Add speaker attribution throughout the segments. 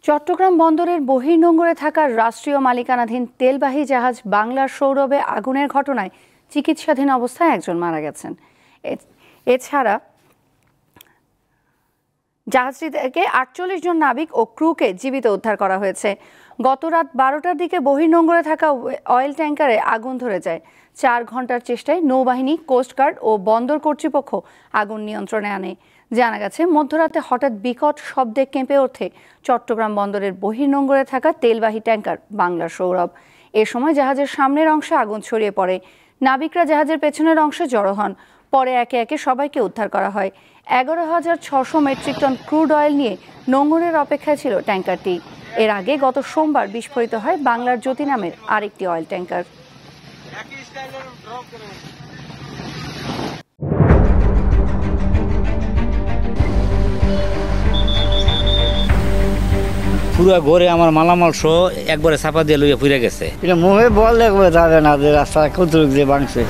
Speaker 1: চট্টগ্রাম বন্দরের বহির্নোঙরে থাকা রাষ্ট্রীয় মালিকানাধীন তেলবাহী জাহাজ বাংলার সৌরভে আগুনের ঘটনায় চিকিৎসাধীন অবস্থায় একজন মারা গেছেন। এছাড়া জাহাজটি থেকে ৪৮ জন নাবিক ও ক্রুকে জীবিত উদ্ধার করা হয়েছে। গত রাত ১২টার দিকে বহির্নোঙরে থাকা অয়েল ট্যাঙ্কারে আগুন ধরে যায়। ৪ ঘন্টার চেষ্টায় নৌবাহিনী, কোস্টগার্ড ও বন্দর কর্তৃপক্ষ আগুন নিয়ন্ত্রণে আনে। জানা গেছে, মধ্যরাতে হঠাৎ বিকট শব্দে কেঁপে ওঠে চট্টগ্রাম বন্দরের বহির্নোঙরে থাকা তেলবাহী ট্যাঙ্কার বাংলার সৌরভ। এ সময় জাহাজের সামনের অংশে আগুন ছড়িয়ে পড়ে। নাবিকরা জাহাজের পেছনের অংশে জড়ো হন। পরে একে একে সবাইকে উদ্ধার করা হয়। ১১,৬০০ মেট্রিক টন ক্রুড অয়েল নিয়ে নোঙরের অপেক্ষায় ছিল ট্যাঙ্কারটি। এর আগে গত সোমবার বিস্ফোরিত হয় বাংলার জ্যোতি নামের আরেকটি অয়েল ট্যাঙ্কার।
Speaker 2: পুরো ঘরে আমার মালামাল সহ একবারে চাপা দিয়ে লইয়া পুড়ে গেছে।
Speaker 3: এটা মুখে বললে যাবে না যে রাস্তা কতটুক দিয়ে ভাঙছে।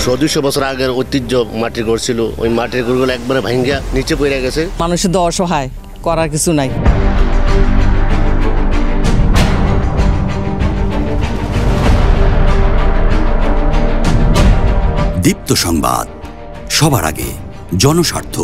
Speaker 4: ২০০ বছর আগের ঐতিহ্য মাটির ঘর ছিল, ওই মাটির ঘরগুলো একবারে ভাঙ্গা নিচে পড়ে গেছে।
Speaker 5: মানুষের তো অসহায়, করার কিছু নাই।
Speaker 6: দীপ্ত সংবাদ, সবার আগে, জনস্বার্থ।